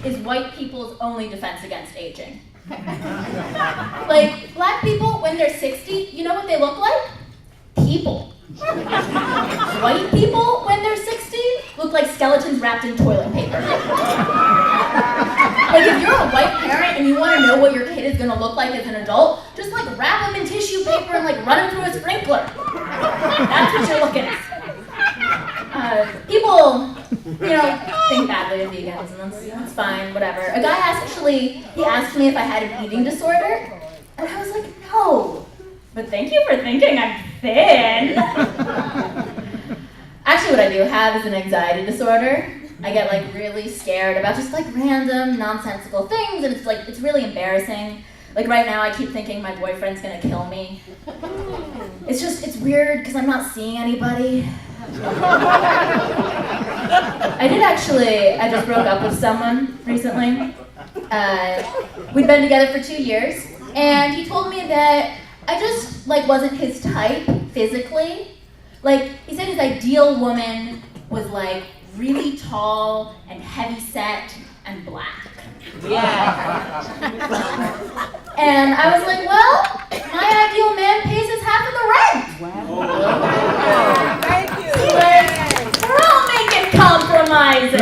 is white people's only defense against aging. Like, black people, when they're 60, you know what they look like? People. White people, when they're 60, look like skeletons wrapped in toilet paper. Like, if you're a white parent and you want to know what your kid is going to look like as an adult, just like wrap them in tissue paper and like run them through a sprinkler. That's what you're looking at. People, think badly of veganism. That's fine, whatever. A guy he asked me if I had an eating disorder, and I was like, no. But thank you for thinking I'm thin. Actually, what I do have is an anxiety disorder. I get like really scared about just like random, nonsensical things, and it's really embarrassing. Like right now, I keep thinking my boyfriend's gonna kill me. It's weird because I'm not seeing anybody. I just broke up with someone recently. We'd been together for 2 years, and he told me that I just wasn't his type physically. Like, he said his ideal woman was like really tall and heavy set and black. Yeah. And I was like, well, my ideal man pays us half of the rent. Wow. Thank you. We're all making compromises.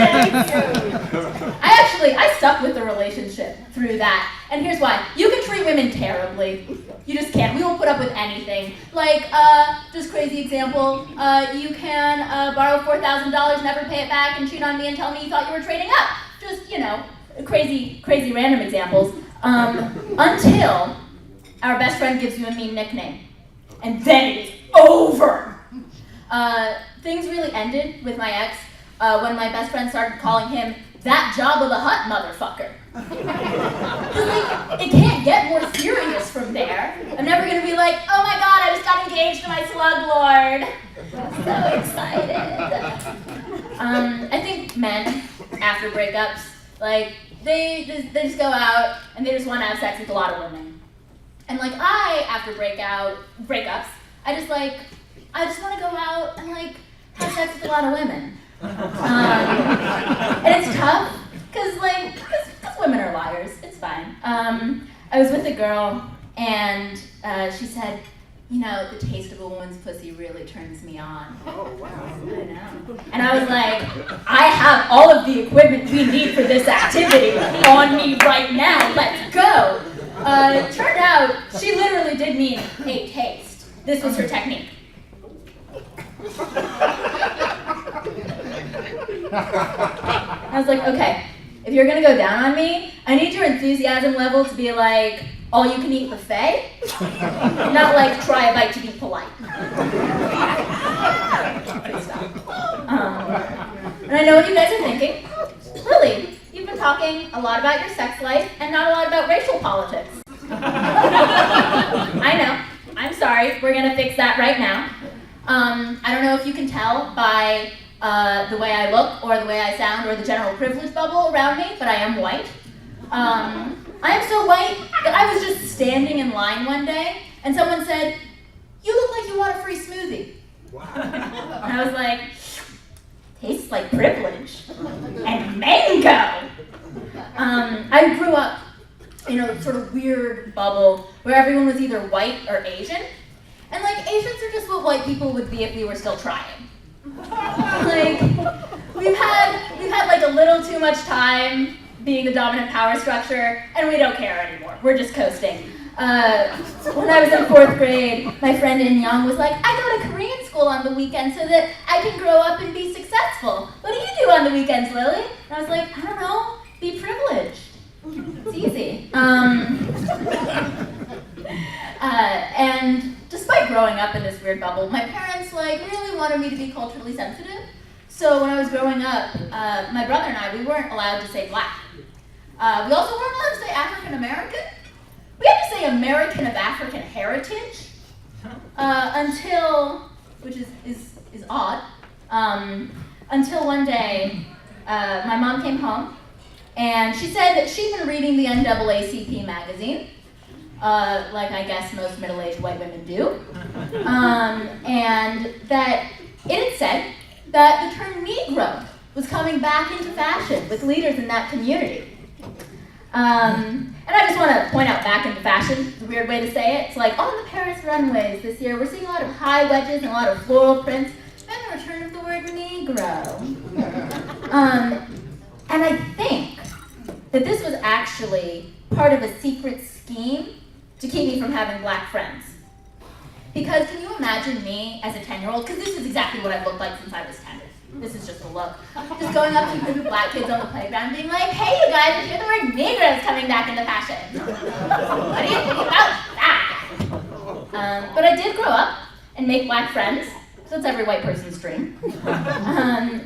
I stuck with the relationship through that. And here's why. You can treat women terribly. You just can't. We won't put up with anything. Like, just crazy example, you can borrow $4,000, never pay it back, and cheat on me and tell me you thought you were trading up. Just, crazy random examples. Until our best friend gives you a mean nickname. And then it is over. Things really ended with my ex when my best friend started calling him that Jabba the Hutt motherfucker. It can't get more serious from there. I'm never gonna be like, oh my god, I just got engaged to my slug lord. I'm so excited. I think men, after breakups, they just go out and they just want to have sex with a lot of women. And after breakups, I just want to go out and have sex with a lot of women. And it's tough, because women are liars. It's fine. I was with a girl, and she said, the taste of a woman's pussy really turns me on. Oh, wow. I know. And I was like, I have all of the equipment we need for this activity on me right now. Let's go. Turned out, she literally did mean a taste. This was her technique. I was like, okay, if you're gonna go down on me, I need your enthusiasm level to be like all-you-can-eat buffet, not try a bite to be polite. And I know what you guys are thinking. Lily, you've been talking a lot about your sex life and not a lot about racial politics. I know. I'm sorry. We're gonna fix that right now. I don't know if you can tell by the way I look or the way I sound or the general privilege bubble around me, but I am white. I am so white that I was just standing in line one day and someone said, "You look like you want a free smoothie." Wow. And I was like, tastes like privilege and mango. I grew up in a sort of weird bubble where everyone was either white or Asian. And Asians are just what white people would be if we were still trying. We've had a little too much time being the dominant power structure, and we don't care anymore. We're just coasting. When I was in 4th grade, my friend In Young was like, I go to Korean school on the weekends so that I can grow up and be successful. What do you do on the weekends, Lily? And I was like, I don't know, be privileged. It's easy. And despite growing up in this weird bubble, my parents really wanted me to be culturally sensitive. So when I was growing up, my brother and I, we weren't allowed to say black. We also weren't allowed to say African American. We had to say American of African heritage until, which is odd, until one day my mom came home and she said that she'd been reading the NAACP magazine. I guess most middle-aged white women do, and that it had said that the term Negro was coming back into fashion with leaders in that community. And I just want to point out back into fashion, the weird way to say it. It's like on the Paris runways this year, we're seeing a lot of high wedges and a lot of floral prints, and the return of the word Negro. And I think that this was actually part of a secret scheme to keep me from having black friends. Because can you imagine me as a 10-year-old, because this is exactly what I've looked like since I was 10. This is just a look. Just going up to a group of black kids on the playground being like, hey you guys, I hear the word Negro is coming back into fashion. What do you think about that? But I did grow up and make black friends, so it's every white person's dream.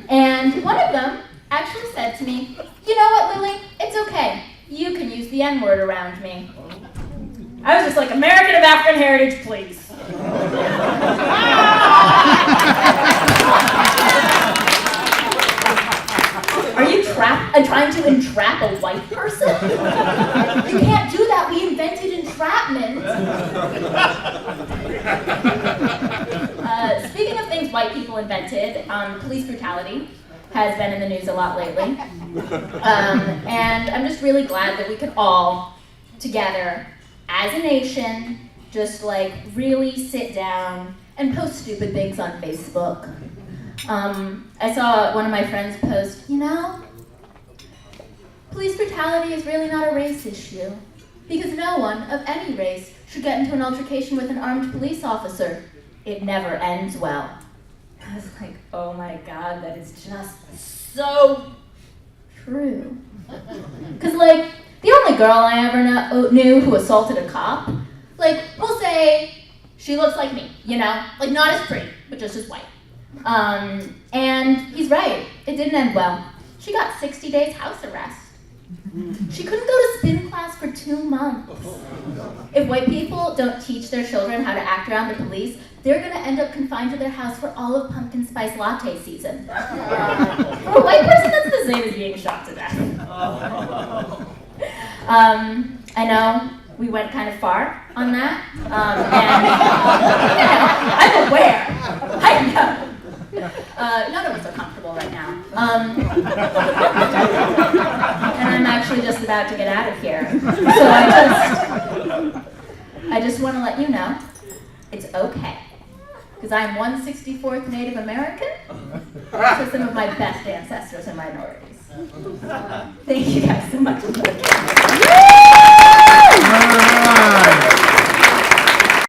And one of them actually said to me, you know what, Lily, it's okay. You can use the N-word around me. I was just like, American of African heritage, please. Are you trying to entrap a white person? You can't do that. We invented entrapment. Speaking of things white people invented, police brutality has been in the news a lot lately. And I'm just really glad that we could all, together, as a nation, just like really sit down and post stupid things on Facebook. I saw one of my friends post, you know, police brutality is really not a race issue because no one of any race should get into an altercation with an armed police officer. It never ends well. I was like, oh my God, that is just so true. Because like, the only girl I ever knew who assaulted a cop, like, we'll say she looks like me, you know? Like, not as pretty, but just as white. And he's right, it didn't end well. She got 60 days house arrest. She couldn't go to spin class for 2 months. If white people don't teach their children how to act around the police, they're gonna end up confined to their house for all of pumpkin spice latte season. For a white person, that's the same as being shot to death. I know we went kind of far on that, and I'm aware. I know. None of us are comfortable right now. And I'm actually just about to get out of here. So I just want to let you know, it's okay. Because I'm 1/64th Native American, so some of my best ancestors are minorities. Thank you guys so much.